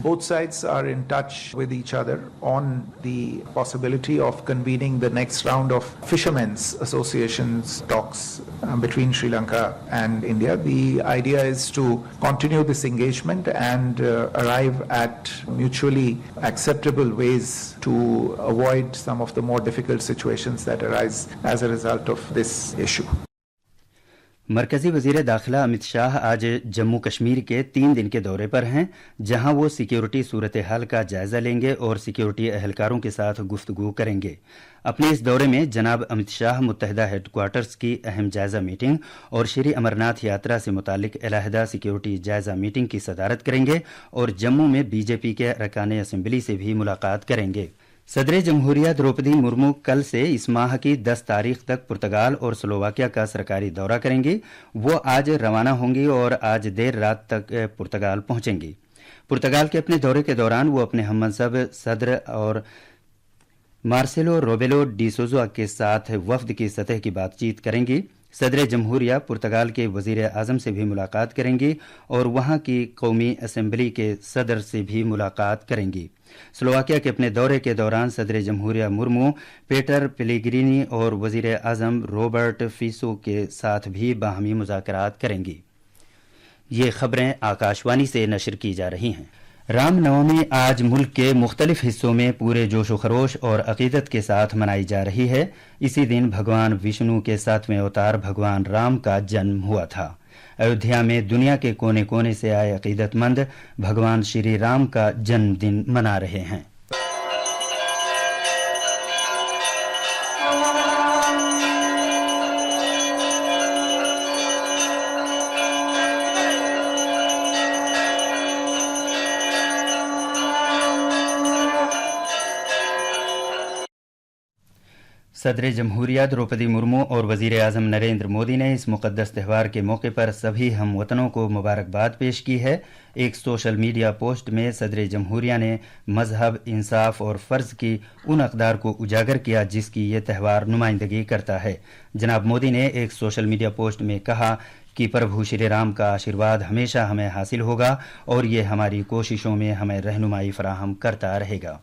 Both sides are in touch with each other on the possibility of convening the next round of fishermen's associations talks between Sri Lanka and India. The idea is to continue this engagement and arrive at mutually acceptable ways to avoid some of the more difficult situations that arise as a result of this issue. مرکزی وزیر داخلہ امت شاہ آج جموں کشمیر کے 3 دن کے دورے پر ہیں، جہاں وہ سیکیورٹی صورتحال کا جائزہ لیں گے اور سیکیورٹی اہلکاروں کے ساتھ گفتگو کریں گے۔ اپنے اس دورے میں جناب امت شاہ متحدہ ہیڈ کوارٹرز کی اہم جائزہ میٹنگ اور شری امرناتھ یاترا سے متعلق علیحدہ سیکیورٹی جائزہ میٹنگ کی صدارت کریں گے اور جموں میں بی جے پی کے ارکان اسمبلی سے بھی ملاقات کریں گے۔ صدر جمہوریہ دروپدی مرمو کل سے اس ماہ کی 10 تاریخ تک پرتگال اور سلوواکیہ کا سرکاری دورہ کریں گی۔ وہ آج روانہ ہوں گی اور آج دیر رات تک پرتگال پہنچیں گی۔ پرتگال کے اپنے دورے کے دوران وہ اپنے ہم منصب صدر اور مارسیلو روبیلو ڈی سوزا کے ساتھ وفد کی سطح کی بات چیت کریں گی۔ صدر جمہوریہ پرتگال کے وزیر اعظم سے بھی ملاقات کریں گی اور وہاں کی قومی اسمبلی کے صدر سے بھی ملاقات کریں گی۔ سلوواکیہ کے اپنے دورے کے دوران صدر جمہوریہ مرمو پیٹر پیلیگرینی اور وزیر اعظم روبرٹ فیسو کے ساتھ بھی باہمی مذاکرات کریں گی۔ یہ خبریں آکاشوانی سے نشر کی جا رہی ہیں۔ رام نومی آج ملک کے مختلف حصوں میں پورے جوش و خروش اور عقیدت کے ساتھ منائی جا رہی ہے۔ اسی دن بھگوان وشنو کے 7ویں اوتار بھگوان رام کا جنم ہوا تھا۔ ایودھیا میں دنیا کے کونے کونے سے آئے عقیدت مند بھگوان شری رام کا جنم دن منا رہے ہیں۔ صدر جمہوریہ دروپدی مرمو اور وزیر اعظم نریندر مودی نے اس مقدس تہوار کے موقع پر سبھی ہم وطنوں کو مبارکباد پیش کی ہے۔ ایک سوشل میڈیا پوسٹ میں صدر جمہوریہ نے مذہب، انصاف اور فرض کی ان اقدار کو اجاگر کیا جس کی یہ تہوار نمائندگی کرتا ہے۔ جناب مودی نے ایک سوشل میڈیا پوسٹ میں کہا کہ پربھو شری رام کا آشیرواد ہمیشہ ہمیں حاصل ہوگا اور یہ ہماری کوششوں میں ہمیں رہنمائی فراہم کرتا رہے گا۔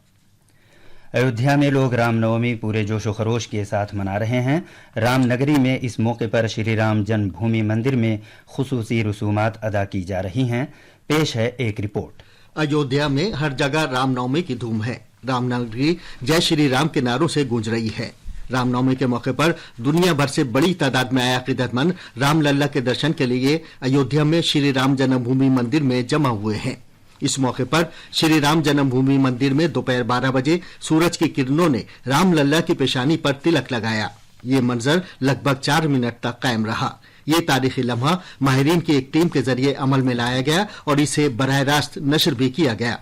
ایودھیا میں لوگ رام نومی پورے جوش و خروش کے ساتھ منا رہے ہیں۔ رام نگری میں اس موقع پر شری رام جنم بھومی مندر میں خصوصی رسومات ادا کی جا رہی ہیں۔ پیش ہے ایک رپورٹ۔ ایودھیا میں ہر جگہ رام نومی کی دھوم ہے۔ رام نگری جے شری رام کے نعروں سے گونج رہی ہے۔ رام نومی کے موقع پر دنیا بھر سے بڑی تعداد میں آئے عقیدت مند رام للا کے درشن کے لیے ایودھیا میں شری رام جنم بھومی مندر میں جمع ہوئے ہیں۔ اس موقع پر شری رام جنم بھومی مندر میں دوپہر 12 بجے سورج کی کرنوں نے رام للا کی پیشانی پر تلک لگایا۔ یہ منظر لگ بھگ 4 منٹ تک قائم رہا۔ یہ تاریخی لمحہ ماہرین کی ایک ٹیم کے ذریعے عمل میں لایا گیا اور اسے براہ راست نشر بھی کیا گیا۔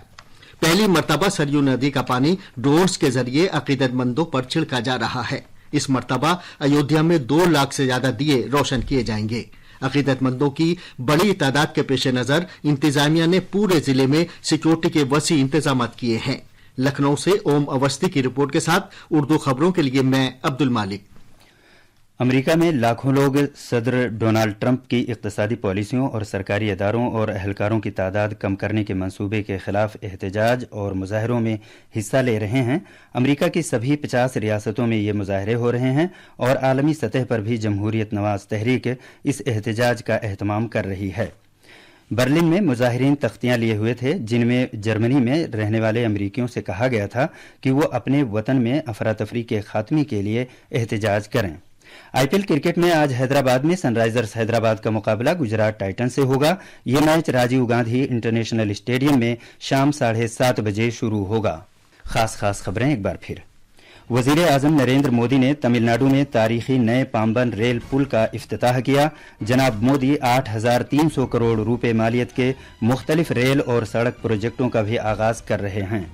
پہلی مرتبہ سریو ندی کا پانی ڈرونز کے ذریعے عقیدت مندوں پر چھڑکا جا رہا ہے۔ اس مرتبہ ایودھیا میں 2 لاکھ سے زیادہ دیے روشن کیے جائیں گے۔ عقیدت مندوں کی بڑی تعداد کے پیش نظر انتظامیہ نے پورے ضلع میں سیکیورٹی کے وسیع انتظامات کیے ہیں۔ لکھنؤ سے اوم اوستی کی رپورٹ کے ساتھ اردو خبروں کے لیے میں عبد المالک۔ امریکہ میں لاکھوں لوگ صدر ڈونالڈ ٹرمپ کی اقتصادی پالیسیوں اور سرکاری اداروں اور اہلکاروں کی تعداد کم کرنے کے منصوبے کے خلاف احتجاج اور مظاہروں میں حصہ لے رہے ہیں۔ امریکہ کی سبھی 50 ریاستوں میں یہ مظاہرے ہو رہے ہیں اور عالمی سطح پر بھی جمہوریت نواز تحریک اس احتجاج کا اہتمام کر رہی ہے۔ برلن میں مظاہرین تختیاں لیے ہوئے تھے جن میں جرمنی میں رہنے والے امریکیوں سے کہا گیا تھا کہ وہ اپنے وطن میں افراتفری کے خاتمے کے لیے احتجاج کریں۔ آئی پی ایل کرکٹ میں آج حیدرآباد میں سن رائزرز حیدرآباد کا مقابلہ گجرات ٹائٹن سے ہوگا۔ یہ match Rajiv Gandhi international stadium میں شام 7:30 بجے شروع ہوگا۔ خاص خبریں ایک بار پھر۔ وزیر اعظم نریندر مودی نے تمل ناڈو میں تاریخی نئے پامبن ریل پل کا افتتاح کیا۔ جناب مودی 8,300 کروڑ روپے مالیت کے مختلف ریل اور سڑک پروجیکٹوں کا بھی آغاز کر رہے ہیں۔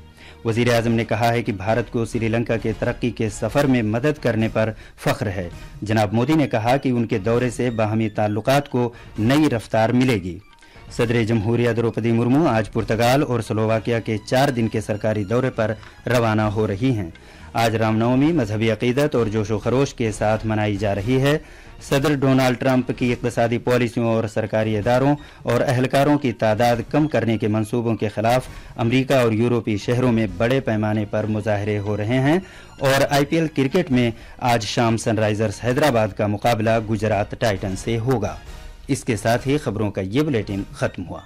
وزیر اعظم نے کہا ہے کہ بھارت کو سری لنکا کے ترقی کے سفر میں مدد کرنے پر فخر ہے۔ جناب مودی نے کہا کہ ان کے دورے سے باہمی تعلقات کو نئی رفتار ملے گی۔ صدر جمہوریہ دروپدی مرمو آج پرتگال اور سلوواکیہ کے 4 دن کے سرکاری دورے پر روانہ ہو رہی ہیں۔ آج رام نومی مذہبی عقیدت اور جوش و خروش کے ساتھ منائی جا رہی ہے۔ صدر ڈونالڈ ٹرمپ کی اقتصادی پالیسیوں اور سرکاری اداروں اور اہلکاروں کی تعداد کم کرنے کے منصوبوں کے خلاف امریکہ اور یورپی شہروں میں بڑے پیمانے پر مظاہرے ہو رہے ہیں اور آئی پی ایل کرکٹ میں آج شام سن رائزرز حیدرآباد کا مقابلہ گجرات ٹائٹن سے ہوگا۔ اس کے ساتھ ہی خبروں کا یہ بلیٹن ختم ہوا۔